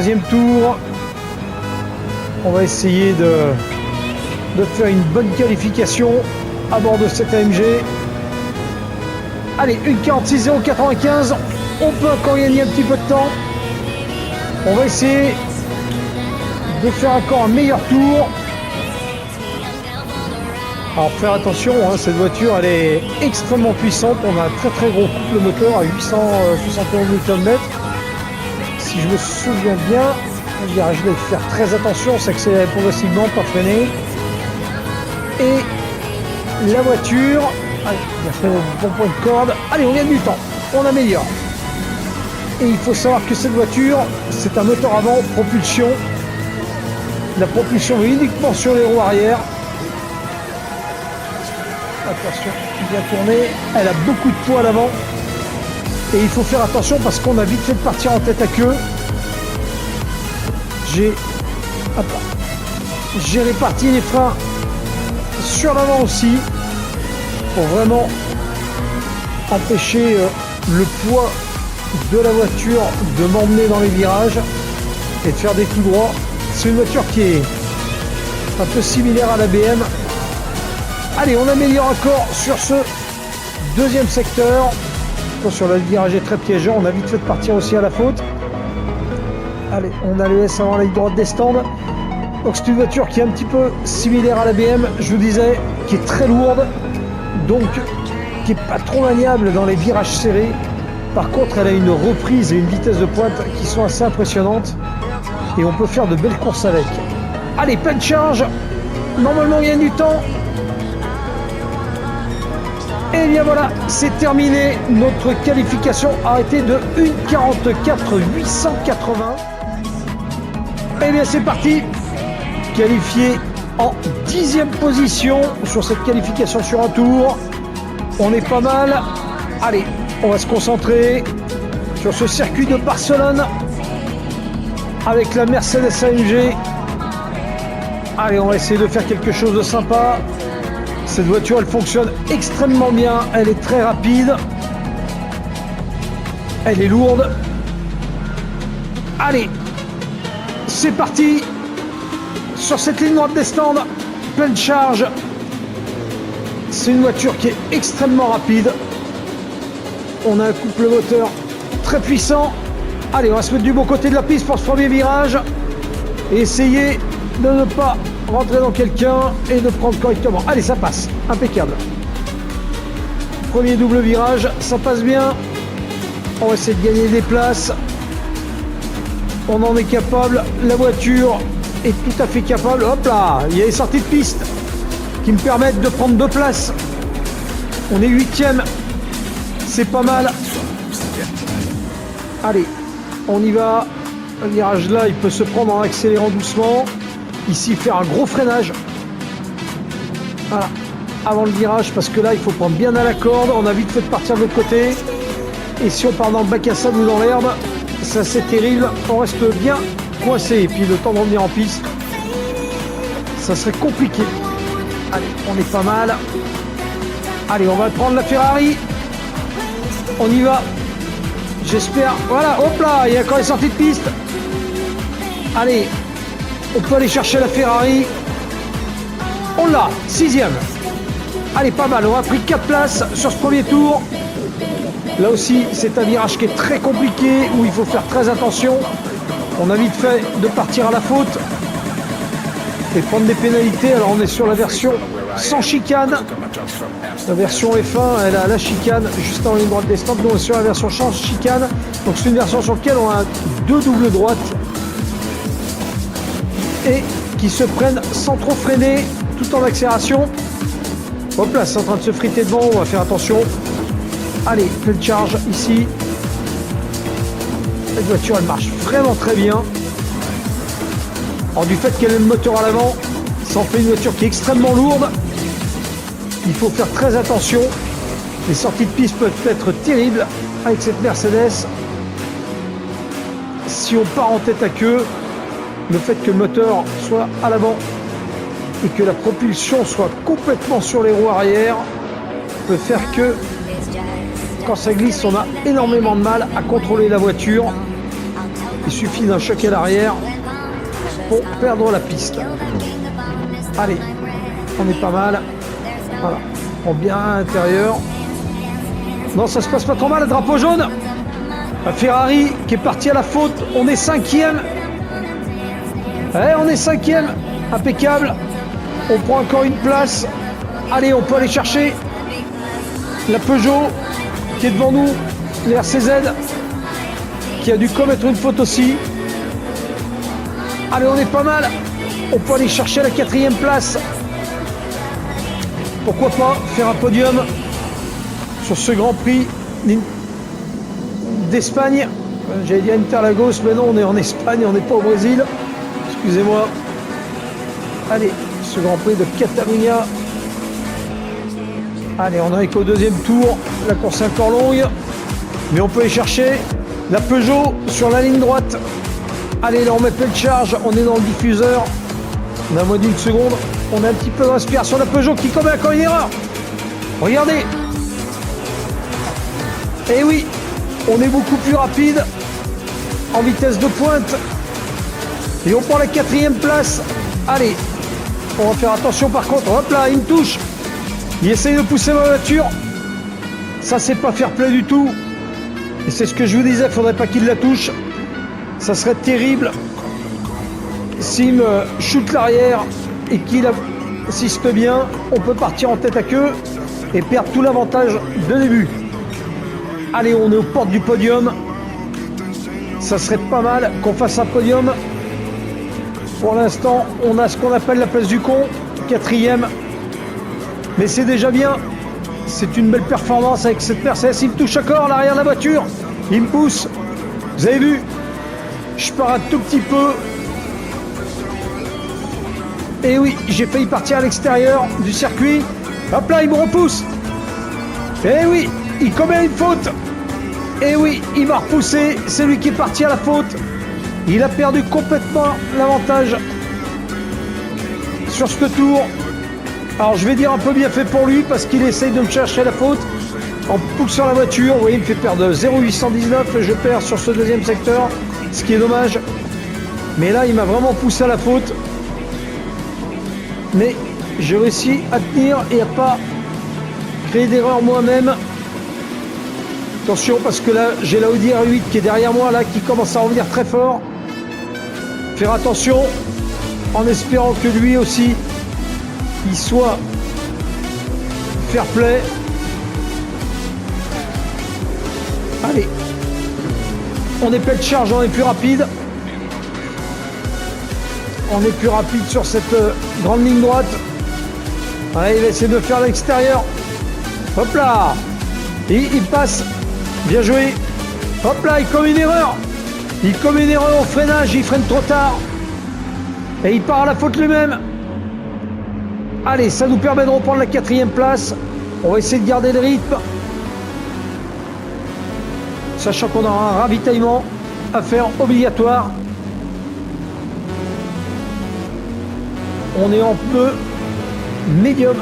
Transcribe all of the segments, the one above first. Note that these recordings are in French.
troisième tour. On va essayer de faire une bonne qualification à bord de cette AMG. Allez, 1:46,095. On peut encore gagner un petit peu de temps. On va essayer de faire encore un meilleur tour. Alors faire attention, hein, cette voiture elle est extrêmement puissante. On a un très très gros couple moteur à 871 Nm. Si je me souviens bien, je vais faire très attention, s'accélérer progressivement, pas freiner. Et la voiture, allez, il a fait le bon point de corde. Allez, on gagne du temps, on améliore. Et il faut savoir que cette voiture, c'est un moteur avant propulsion. La propulsion est uniquement sur les roues arrière. Attention, bien tourné. Elle a beaucoup de poids à l'avant. Et il faut faire attention parce qu'on a vite fait de partir en tête à queue. J'ai réparti les freins sur l'avant aussi pour vraiment empêcher le poids de la voiture de m'emmener dans les virages et de faire des tout droits. C'est une voiture qui est un peu similaire à la BM. Allez, on améliore encore sur ce deuxième secteur. Attention, le virage est très piégeant. On a vite fait de partir aussi à la faute. Allez, on a le S avant la ligne droite des stands. Donc c'est une voiture qui est un petit peu similaire à la BM, je vous disais, qui est très lourde, donc qui n'est pas trop maniable dans les virages serrés. Par contre, elle a une reprise et une vitesse de pointe qui sont assez impressionnantes. Et on peut faire de belles courses avec. Allez, pleine charge. Normalement, il y a du temps. Et bien voilà, c'est terminé. Notre qualification a été de 1:44,880. Et bien c'est parti. Qualifié en 10e position sur cette qualification sur un tour. On est pas mal. Allez, on va se concentrer sur ce circuit de Barcelone avec la Mercedes AMG. Allez, on va essayer de faire quelque chose de sympa. Cette voiture, elle fonctionne extrêmement bien. Elle est très rapide. Elle est lourde. Allez, c'est parti. Sur cette ligne droite des stands, pleine charge. C'est une voiture qui est extrêmement rapide. On a un couple moteur très puissant. Allez, on va se mettre du bon côté de la piste pour ce premier virage. Et essayer de ne pas rentrer dans quelqu'un et de prendre correctement. Allez, ça passe. Impeccable. Premier double virage, ça passe bien. On va essayer de gagner des places. On en est capable. La voiture est tout à fait capable. Hop là, il y a les sorties de piste qui me permettent de prendre 2 places. On est 8e. C'est pas mal. Allez, on y va. Le virage là, il peut se prendre en accélérant doucement. Ici, faire un gros freinage. Voilà, avant le virage, parce que là, il faut prendre bien à la corde. On a vite fait de partir de l'autre côté. Et si on part dans le bac à sable ou dans l'herbe, ça c'est terrible. On reste bien coincé. Et puis le temps de revenir en piste, ça serait compliqué. Allez, on est pas mal. Allez, on va prendre la Ferrari. On y va. J'espère. Voilà, hop là, il y a encore les sorties de piste. Allez, on peut aller chercher la Ferrari. On l'a, 6e. Allez, pas mal. On a pris 4 places sur ce premier tour. Là aussi, c'est un virage qui est très compliqué, où il faut faire très attention. On a vite fait de partir à la faute et prendre des pénalités. Alors, on est sur la version sans chicane. La version F1, elle a la chicane juste en ligne droite des stands. Nous, on est sur la version sans chicane. Donc, c'est une version sur laquelle on a 2 doubles droites et qui se prennent sans trop freiner, tout en accélération. Hop là, c'est en train de se friter devant, on va faire attention. Allez, pleine charge ici. Cette voiture, elle marche vraiment très bien. Alors du fait qu'elle ait le moteur à l'avant, ça en fait une voiture qui est extrêmement lourde. Il faut faire très attention. Les sorties de piste peuvent être terribles avec cette Mercedes. Si on part en tête à queue, le fait que le moteur soit à l'avant et que la propulsion soit complètement sur les roues arrière peut faire que quand ça glisse, on a énormément de mal à contrôler la voiture. Et Il suffit d'un choc à l'arrière pour perdre la piste. Allez, on est pas mal. Voilà, on bien à l'intérieur. Non, ça se passe pas trop mal, le drapeau jaune. La Ferrari qui est partie à la faute. On est 5e. Ouais, on est 5e. Impeccable. On prend encore une place. Allez, on peut aller chercher la Peugeot qui est devant nous. Les RCZ qui a dû commettre une faute aussi. Allez, on est pas mal. On peut aller chercher la 4e place. Pourquoi pas faire un podium sur ce Grand Prix d'Espagne. J'allais dire Interlagos, mais non, on est en Espagne, on n'est pas au Brésil. Excusez-moi. Allez, ce Grand Prix de Catalunya. Allez, on est qu'au 2e tour. La course est encore longue. Mais on peut aller chercher la Peugeot sur la ligne droite. Allez, là, on met pleine charge. On est dans le diffuseur. On a moins d'une seconde. On a un petit peu de respiration. La Peugeot qui commet encore une erreur. Regardez. Et oui, on est beaucoup plus rapide en vitesse de pointe. Et on prend la 4e place. Allez, on va faire attention par contre. Hop là, une touche. Il essaye de pousser ma voiture. Ça, c'est pas fair play du tout. Et c'est ce que je vous disais, il faudrait pas qu'il la touche. Ça serait terrible s'il me chute l'arrière et qu'il assiste bien. On peut partir en tête à queue et perdre tout l'avantage de début. Allez, on est aux portes du podium. Ça serait pas mal qu'on fasse un podium. Pour l'instant, on a ce qu'on appelle la place du con, 4e. Mais c'est déjà bien. C'est une belle performance avec cette Mercedes. Il me touche encore à l'arrière de la voiture. Il me pousse. Vous avez vu? Je pars un tout petit peu. Et oui, j'ai failli partir à l'extérieur du circuit. Hop là, il me repousse. Et oui, il commet une faute. Et oui, il m'a repoussé. C'est lui qui est parti à la faute. Il a perdu complètement l'avantage sur ce tour. Alors je vais dire un peu bien fait pour lui parce qu'il essaye de me chercher la faute en poussant la voiture. Vous voyez, il me fait perdre 0,819 et je perds sur ce 2e secteur, ce qui est dommage. Mais là, il m'a vraiment poussé à la faute. Mais j'ai réussi à tenir et à pas créer d'erreur moi-même. Attention parce que là, j'ai la Audi R8 qui est derrière moi, là, qui commence à revenir très fort. Faire attention en espérant que lui aussi il soit fair play. Allez, on est pleine charge, on est plus rapide. On est plus rapide sur cette grande ligne droite. Allez, il va essayer de faire à l'extérieur. Hop là, et il passe. Bien joué. Hop là, il commet une erreur. Il commet une erreur au freinage, il freine trop tard. Et il part à la faute lui-même. Allez, ça nous permet de reprendre la 4e place. On va essayer de garder le rythme. Sachant qu'on aura un ravitaillement à faire obligatoire. On est en pneu médium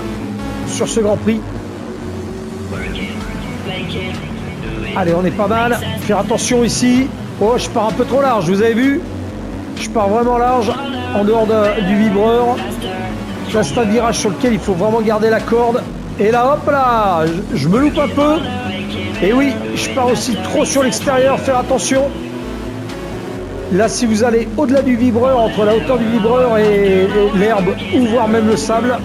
sur ce Grand Prix. Allez, on est pas mal. Faire attention ici. Oh, je pars un peu trop large, vous avez vu? Je pars vraiment large, en dehors du vibreur. Là, c'est un virage sur lequel il faut vraiment garder la corde. Et là, hop là, je me loupe un peu. Et oui, je pars aussi trop sur l'extérieur, faire attention. Là, si vous allez au-delà du vibreur, entre la hauteur du vibreur et l'herbe, ou voire même le sable,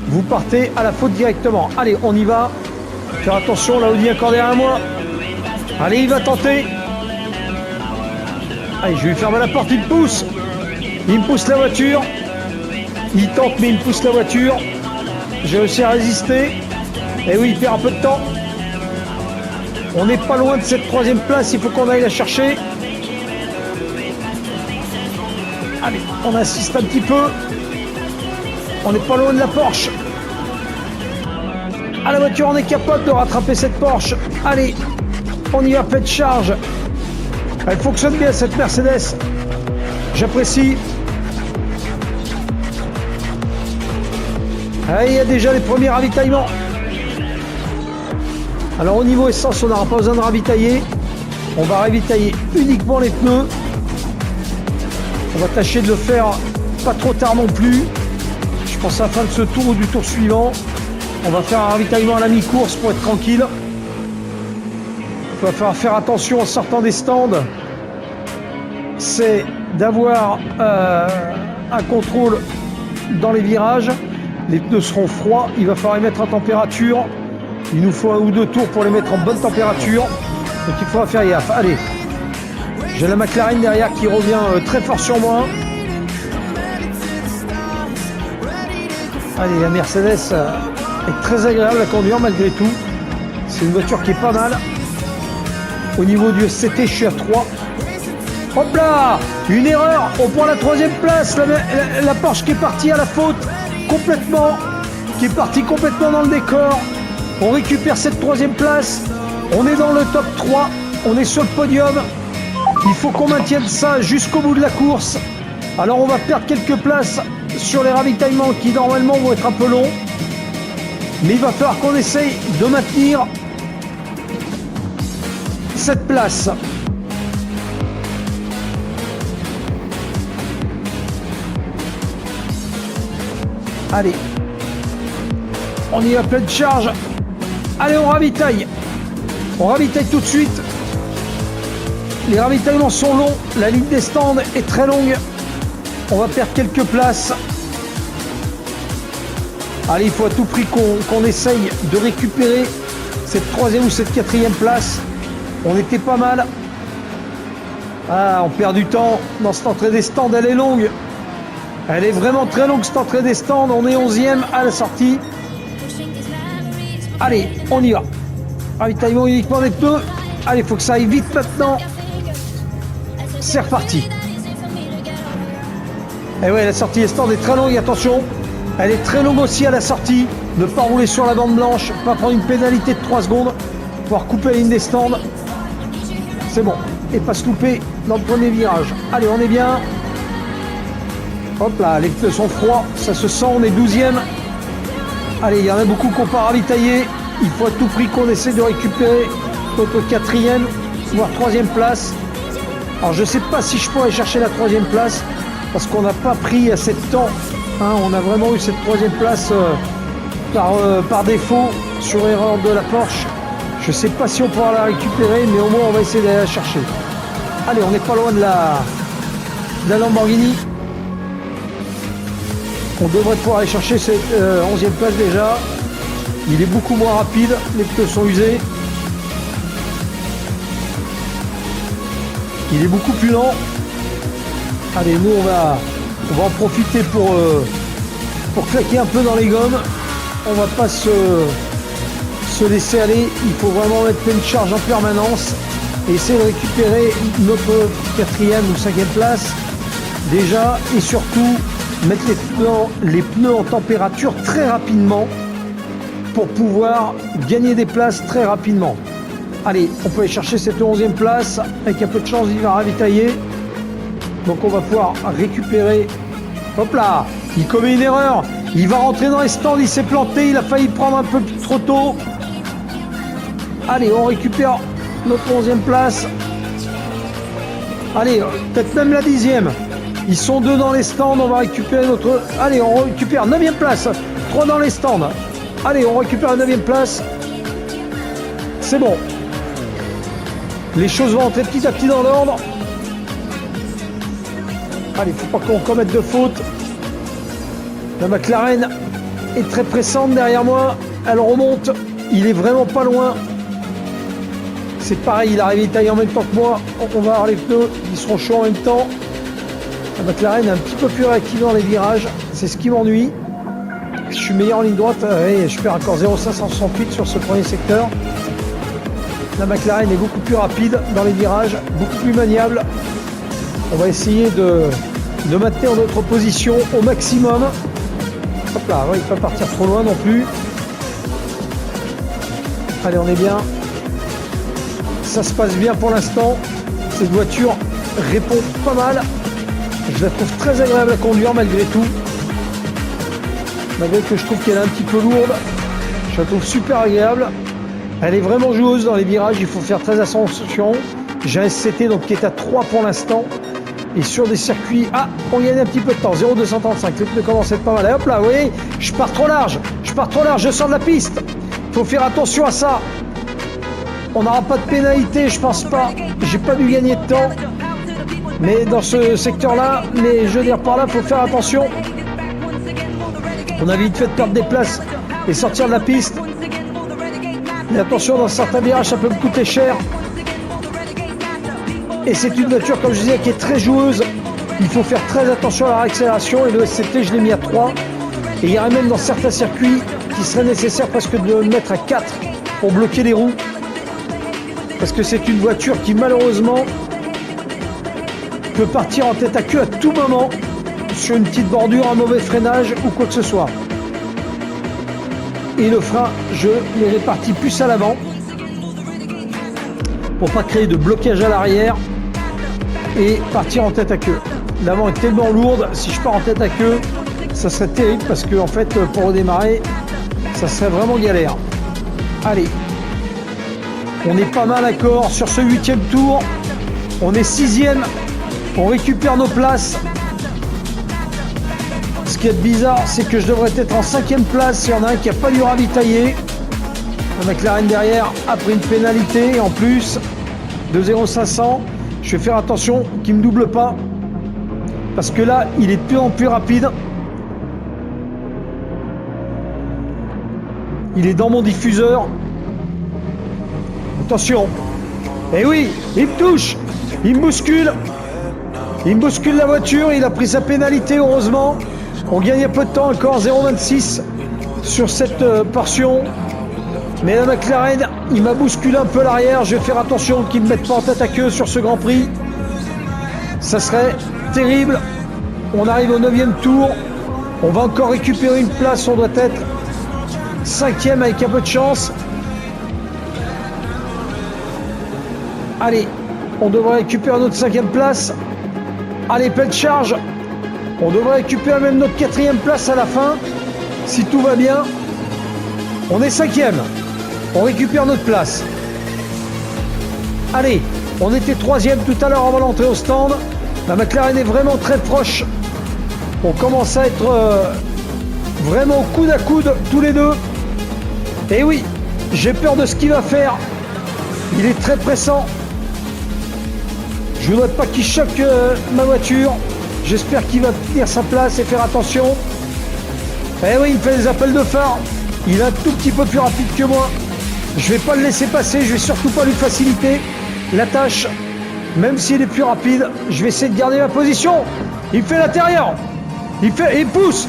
vous partez à la faute directement. Allez, on y va. Faire attention, là, Audi encore derrière moi. Allez, il va tenter. Allez, je vais lui fermer la porte, il me pousse. Il me pousse la voiture. Il tente, mais il me pousse la voiture. J'ai réussi à résister. Et oui, il perd un peu de temps. On n'est pas loin de cette 3e place, il faut qu'on aille la chercher. Allez, on insiste un petit peu. On n'est pas loin de la Porsche. À la voiture, on est capable de rattraper cette Porsche. Allez, on y va, pleine charge. Elle fonctionne bien cette Mercedes. J'apprécie. Allez, il y a déjà les premiers ravitaillements. Alors au niveau essence, on n'aura pas besoin de ravitailler. On va ravitailler uniquement les pneus. On va tâcher de le faire pas trop tard non plus. Je pense à la fin de ce tour ou du tour suivant. On va faire un ravitaillement à la mi-course pour être tranquille. Il va falloir faire attention en sortant des stands. C'est d'avoir un contrôle dans les virages. Les pneus seront froids. Il va falloir les mettre en température. Il nous faut 1 ou 2 tours pour les mettre en bonne température. Donc il faudra faire gaffe. Allez, j'ai la McLaren derrière qui revient très fort sur moi. Allez, la Mercedes est très agréable à conduire malgré tout. C'est une voiture qui est pas mal. Au niveau du SCT, je suis à 3. Hop là, une erreur. On prend la 3e place. La Porsche qui est partie à la faute complètement, qui est partie complètement dans le décor. On récupère cette 3e place. On est dans le top 3. On est sur le podium. Il faut qu'on maintienne ça jusqu'au bout de la course. Alors on va perdre quelques places sur les ravitaillements qui normalement vont être un peu longs. Mais il va falloir qu'on essaye de maintenir cette place. Allez, on y va pleine charge. Allez, on ravitaille. On ravitaille tout de suite. Les ravitaillements sont longs. La ligne des stands est très longue. On va perdre quelques places. Allez, il faut à tout prix qu'on essaye de récupérer cette 3e ou cette 4e place. On était pas mal. Ah, on perd du temps dans cette entrée des stands. Elle est longue. Elle est vraiment très longue cette entrée des stands. On est 11e à la sortie. Allez, on y va. Ravitaillement uniquement des pneus. Allez, il faut que ça aille vite maintenant. C'est reparti. Et ouais, la sortie des stands est très longue, attention. Elle est très longue aussi à la sortie. Ne pas rouler sur la bande blanche, pas prendre une pénalité de 3 secondes. Pouvoir couper la ligne des stands. C'est bon. Et pas se louper dans le premier virage. Allez, on est bien. Hop là, les pneus sont froids. Ça se sent, on est 12e. Allez, il y en a beaucoup qu'on pas ravitailler. Il faut à tout prix qu'on essaie de récupérer notre 4e, voire 3e place. Alors je ne sais pas si je pourrais chercher la 3e place parce qu'on n'a pas pris assez de temps. Hein, on a vraiment eu cette 3e place par défaut sur erreur de la Porsche. Je ne sais pas si on pourra la récupérer, mais au moins on va essayer d'aller la chercher. Allez, on n'est pas loin de la Lamborghini. On devrait pouvoir aller chercher cette 11e place déjà. Il est beaucoup moins rapide, les pneus sont usés. Il est beaucoup plus lent. Allez, nous on va en profiter pour claquer un peu dans les gommes. On va pas se laisser aller. Il faut vraiment mettre pleine charge en permanence et essayer de récupérer notre 4e ou 5e place déjà, et surtout mettre les pneus en température très rapidement pour pouvoir gagner des places très rapidement. Allez, on peut aller chercher cette 11e place. Avec un peu de chance, il va ravitailler. Donc on va pouvoir récupérer. Hop là, il commet une erreur. Il va rentrer dans les stands, il s'est planté. Il a failli prendre un peu trop tôt. Allez, on récupère notre 11e place. Allez, peut-être même la 10e. Ils sont 2 dans les stands, on va récupérer notre... Allez, on récupère 9e place. 3 dans les stands. Allez, on récupère la 9e place. C'est bon. Les choses vont entrer petit à petit dans l'ordre. Allez, il ne faut pas qu'on commette de faute. La McLaren est très pressante derrière moi. Elle remonte. Il est vraiment pas loin. C'est pareil, il arrive à tailler en même temps que moi. On va avoir les pneus qui seront chauds en même temps. La McLaren est un petit peu plus réactive dans les virages. C'est ce qui m'ennuie. Je suis meilleur en ligne droite. Et je perds encore 0,568 sur ce premier secteur. La McLaren est beaucoup plus rapide dans les virages, beaucoup plus maniable. On va essayer de maintenir notre position au maximum. Hop là, ouais, il ne faut pas partir trop loin non plus. Allez, on est bien. Ça se passe bien pour l'instant. Cette voiture répond pas mal. Je la trouve très agréable à conduire malgré tout. Malgré que je trouve qu'elle est un petit peu lourde, je la trouve super agréable. Elle est vraiment joueuse dans les virages, il faut faire très attention. J'ai un SCT donc qui est à 3 pour l'instant. Et sur des circuits... Ah, on gagne un petit peu de temps. 0,235. Le pneu commence à être pas mal. Et hop là, vous voyez, je pars trop large. Je sors de la piste. Faut faire attention à ça. On n'aura pas de pénalité, je pense pas. J'ai pas dû gagner de temps. Mais dans ce secteur-là, mais je veux dire par là, faut faire attention. On a vite fait de perdre des places et sortir de la piste. Mais attention, dans certains virages, ça peut me coûter cher. Et c'est une voiture, comme je disais, qui est très joueuse. Il faut faire très attention à la réaccélération. Et le SCT, je l'ai mis à 3. Et il y aurait même dans certains circuits qui serait nécessaire presque de le mettre à 4 pour bloquer les roues. Parce que c'est une voiture qui, malheureusement, peut partir en tête à queue à tout moment sur une petite bordure, un mauvais freinage ou quoi que ce soit. Et le frein, je l'ai réparti plus à l'avant pour pas créer de blocage à l'arrière et partir en tête à queue. L'avant est tellement lourde, si je pars en tête à queue, ça serait terrible parce que en fait, pour redémarrer, ça serait vraiment galère. Allez, on est pas mal d'accord sur ce 8e tour. On est 6e, on récupère nos places. Ce qui est bizarre, c'est que je devrais être en 5e place. Il y en a un qui n'a pas dû ravitailler. Le McLaren derrière a pris une pénalité en plus de 0,500. Je vais faire attention qu'il ne me double pas. Parce que là, il est de plus en plus rapide. Il est dans mon diffuseur. Attention. Eh oui, il me touche. Il me bouscule. Il me bouscule la voiture. Il a pris sa pénalité, heureusement. On gagne un peu de temps encore, 0,26 sur cette portion. Mais la McLaren, il m'a bousculé un peu l'arrière. Je vais faire attention qu'il ne me mette pas en tête à queue sur ce Grand Prix. Ça serait terrible. On arrive au 9e tour. On va encore récupérer une place. On doit être 5e avec un peu de chance. Allez, on devrait récupérer notre 5e place. Allez, pleine charge. On devrait récupérer même notre 4e place à la fin. Si tout va bien. On est 5e. On récupère notre place. Allez, on était 3e tout à l'heure avant l'entrée au stand. La McLaren est vraiment très proche. On commence à être vraiment coude à coude tous les deux. Et oui, j'ai peur de ce qu'il va faire. Il est très pressant. Je ne voudrais pas qu'il choque ma voiture. J'espère qu'il va tenir sa place et faire attention. Eh oui, il me fait des appels de phare. Il est un tout petit peu plus rapide que moi. Je ne vais pas le laisser passer. Je ne vais surtout pas lui faciliter la tâche. Même s'il est plus rapide, je vais essayer de garder ma position. Il fait l'intérieur. Il pousse.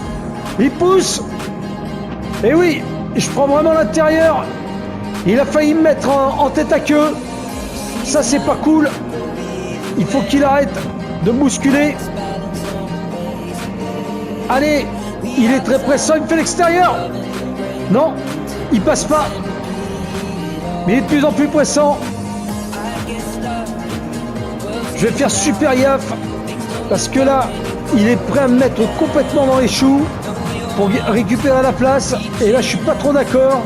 Il pousse. Eh oui, je prends vraiment l'intérieur. Il a failli me mettre en tête à queue. Ça, c'est pas cool. Il faut qu'il arrête de bousculer. Allez, il est très pressant. Il me fait l'extérieur. Non, il passe pas. Mais il est de plus en plus pressant. Je vais faire super gaffe. Parce que là, il est prêt à me mettre complètement dans les choux pour récupérer la place. Et là, je suis pas trop d'accord.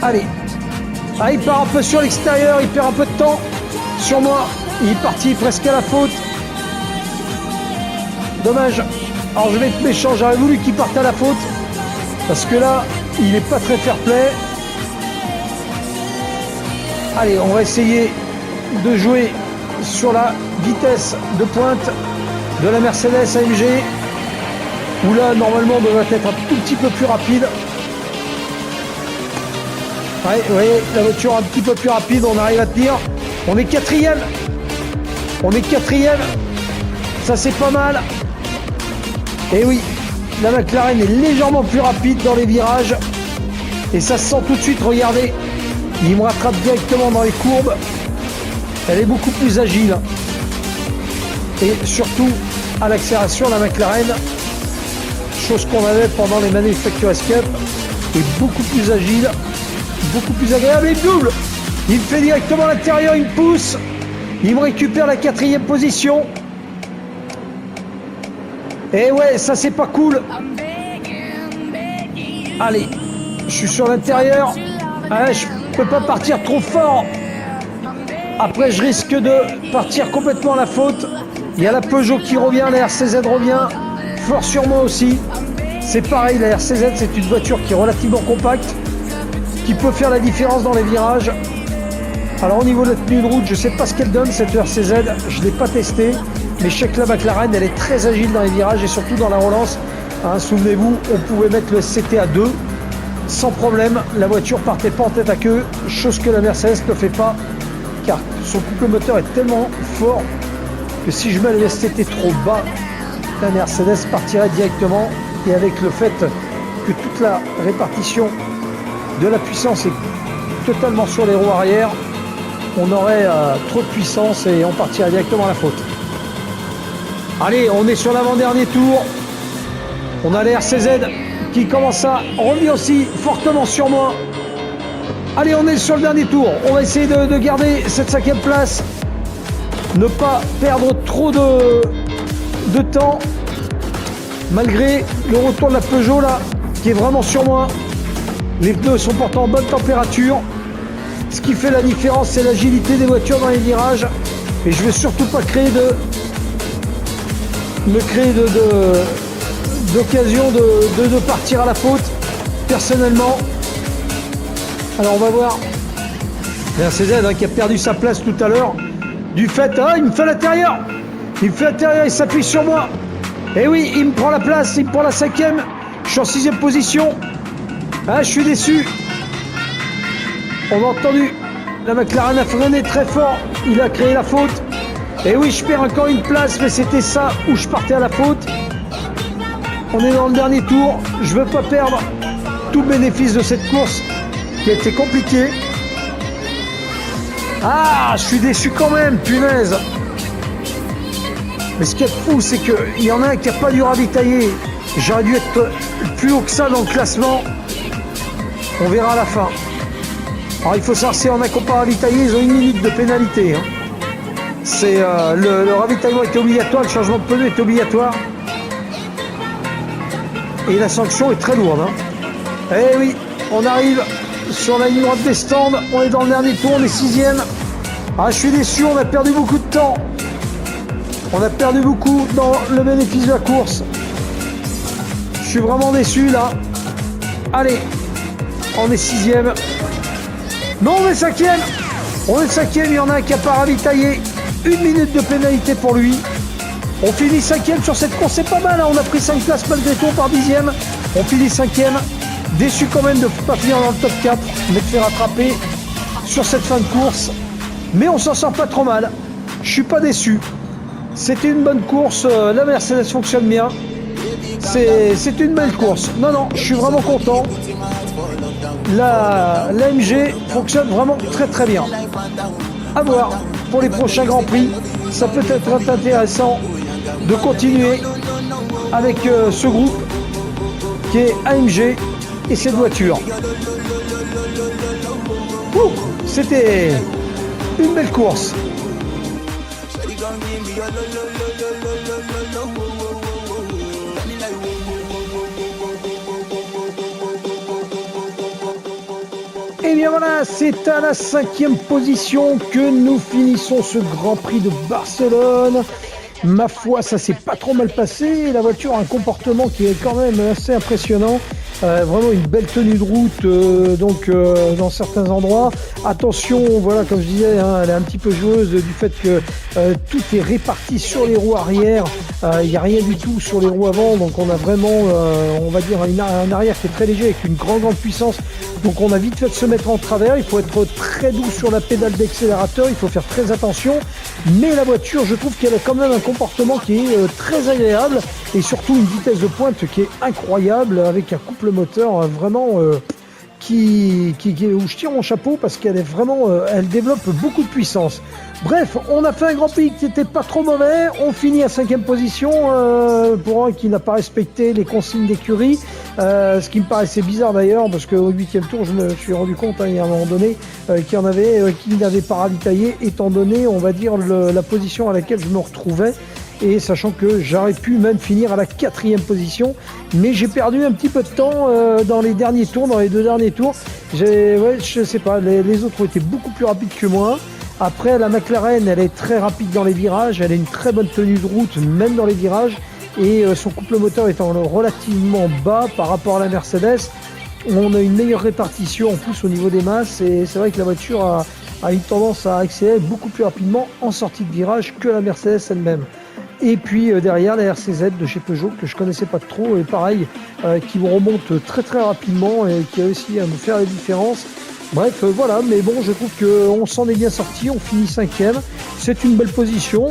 Allez. Ah, il part un peu sur l'extérieur. Il perd un peu de temps sur moi. Il est parti presque à la faute. Dommage. Alors, je vais être méchant. J'aurais voulu qu'il parte à la faute. Parce que là, il n'est pas très fair-play. Allez, on va essayer de jouer sur la vitesse de pointe de la Mercedes AMG. Où là, normalement, on devrait être un tout petit peu plus rapide. Ouais, vous voyez, la voiture un petit peu plus rapide, on arrive à tenir. On est 4e. On est 4e. Ça, c'est pas mal. Et oui, la McLaren est légèrement plus rapide dans les virages. Et ça se sent tout de suite, regardez. Il me rattrape directement dans les courbes. Elle est beaucoup plus agile. Et surtout, à l'accélération, la McLaren, chose qu'on avait pendant les Manufacturers Cup, est beaucoup plus agile, beaucoup plus agréable. Il double. Il me fait directement à l'intérieur, il me pousse. Il me récupère la 4e position. Et ouais, ça c'est pas cool. Allez, je suis sur l'intérieur. Ah, je peux pas partir trop fort. Après, je risque de partir complètement à la faute. Il y a la Peugeot qui revient, la RCZ revient. Fort sur moi aussi. C'est pareil, la RCZ, c'est une voiture qui est relativement compacte, qui peut faire la différence dans les virages. Alors au niveau de la tenue de route, je ne sais pas ce qu'elle donne cette RCZ, je ne l'ai pas testée, mais je sais que la McLaren, elle est très agile dans les virages et surtout dans la relance. Hein, souvenez-vous, on pouvait mettre le SCT à 2 sans problème, la voiture partait pas en tête à queue, chose que la Mercedes ne fait pas, car son couple moteur est tellement fort que si je mets le STT trop bas, la Mercedes partirait directement. Et avec le fait que toute la répartition de la puissance est totalement sur les roues arrière, on aurait trop de puissance et on partirait directement à la faute. Allez, on est sur l'avant-dernier tour. On a la RCZ qui commence à revenir aussi fortement sur moi. Allez, on est sur le dernier tour. On va essayer de garder cette 5e place. Ne pas perdre trop de temps. Malgré le retour de la Peugeot là, qui est vraiment sur moi. Les pneus sont pourtant en bonne température. Ce qui fait la différence, c'est l'agilité des voitures dans les virages. Et je ne veux surtout pas créer d'occasion de partir à la faute, personnellement. Alors on va voir. La RCZ qui a perdu sa place tout à l'heure. Du fait, il me fait l'intérieur. Il me fait l'intérieur, il s'appuie sur moi. Et oui, il me prend la place, il me prend la 5e. Je suis en 6e position. Je suis déçu. On a entendu, la McLaren a freiné très fort. Il a créé la faute. Et oui, je perds encore une place, mais c'était ça où je partais à la faute. On est dans le dernier tour. Je ne veux pas perdre tout le bénéfice de cette course qui a été compliquée. Je suis déçu quand même, punaise. Mais ce qui est fou, c'est qu'il y en a un qui n'a pas dû ravitailler. J'aurais dû être plus haut que ça dans le classement. On verra à la fin. Alors il faut savoir, si on a qu'on pas ravitaillé, ils ont 1 minute de pénalité. C'est le ravitaillement était obligatoire, le changement de pneu est obligatoire. Et la sanction est très lourde. Eh oui, on arrive sur la ligne droite des stands. On est dans le dernier tour, on est 6e. Je suis déçu, on a perdu beaucoup de temps. On a perdu beaucoup dans le bénéfice de la course. Je suis vraiment déçu là. Allez, on est 6e. Non, on est 5e. On est 5e, il y en a un qui n'a pas ravitaillé. 1 minute de pénalité pour lui. On finit 5e sur cette course, c'est pas mal. On a pris 5 places malgré tout par 10e. On finit 5e. Déçu quand même de ne pas finir dans le top 4, mais de faire rattraper sur cette fin de course. Mais on s'en sort pas trop mal. Je suis pas déçu. C'était une bonne course, la Mercedes fonctionne bien. C'est une belle course. Non, je suis vraiment content. L'AMG fonctionne vraiment très très bien. À voir pour les prochains Grands Prix. Ça peut être intéressant de continuer avec ce groupe qui est AMG et cette voiture. C'était une belle course. Et bien voilà, c'est à la 5e position que nous finissons ce Grand Prix de Barcelone. Ma foi, ça s'est pas trop mal passé. La voiture a un comportement qui est quand même assez impressionnant. Vraiment une belle tenue de route dans certains endroits. Attention, voilà, comme je disais, elle est un petit peu joueuse du fait que tout est réparti sur les roues arrière. Il n'y a rien du tout sur les roues avant, donc on a vraiment, on va dire, un arrière qui est très léger avec une grande puissance. Donc on a vite fait de se mettre en travers. Il faut être très doux sur la pédale d'accélérateur, il faut faire très attention. Mais la voiture, je trouve qu'elle a quand même un comportement qui est très agréable et surtout une vitesse de pointe qui est incroyable avec un couple moteur vraiment où je tire mon chapeau parce qu'elle est vraiment, elle développe beaucoup de puissance. Bref, on a fait un Grand Prix qui n'était pas trop mauvais. On finit à 5e position pour un qui n'a pas respecté les consignes d'écurie. Ce qui me paraissait bizarre d'ailleurs parce qu'au 8e tour, je me suis rendu compte il y a un moment donné qu'il y en avait qui n'avaient pas ravitaillé étant donné, on va dire, la position à laquelle je me retrouvais. Et sachant que j'aurais pu même finir à la 4e position, mais j'ai perdu un petit peu de temps dans les derniers tours, dans les 2 derniers tours. Je sais pas, les autres ont été beaucoup plus rapides que moi. Après, la McLaren, elle est très rapide dans les virages, elle a une très bonne tenue de route, même dans les virages, et son couple moteur étant relativement bas par rapport à la Mercedes, on a une meilleure répartition en plus au niveau des masses, et c'est vrai que la voiture a une tendance à accélérer beaucoup plus rapidement en sortie de virage que la Mercedes elle-même. Et puis derrière la RCZ de chez Peugeot que je connaissais pas trop, et pareil, qui remonte très très rapidement et qui a réussi à nous faire la différence. Bref, voilà, mais bon, je trouve qu'on s'en est bien sorti, on finit 5e. C'est une belle position,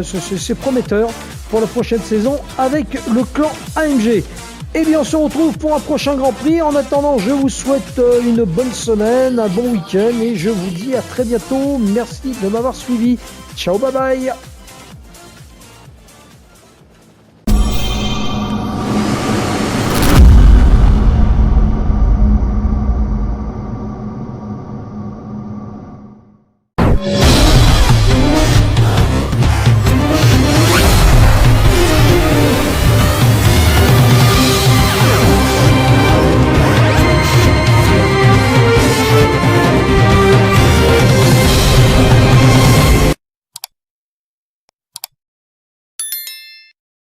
c'est prometteur pour la prochaine saison avec le clan AMG. Eh bien, on se retrouve pour un prochain Grand Prix. En attendant, je vous souhaite une bonne semaine, un bon week-end et je vous dis à très bientôt. Merci de m'avoir suivi. Ciao, bye bye.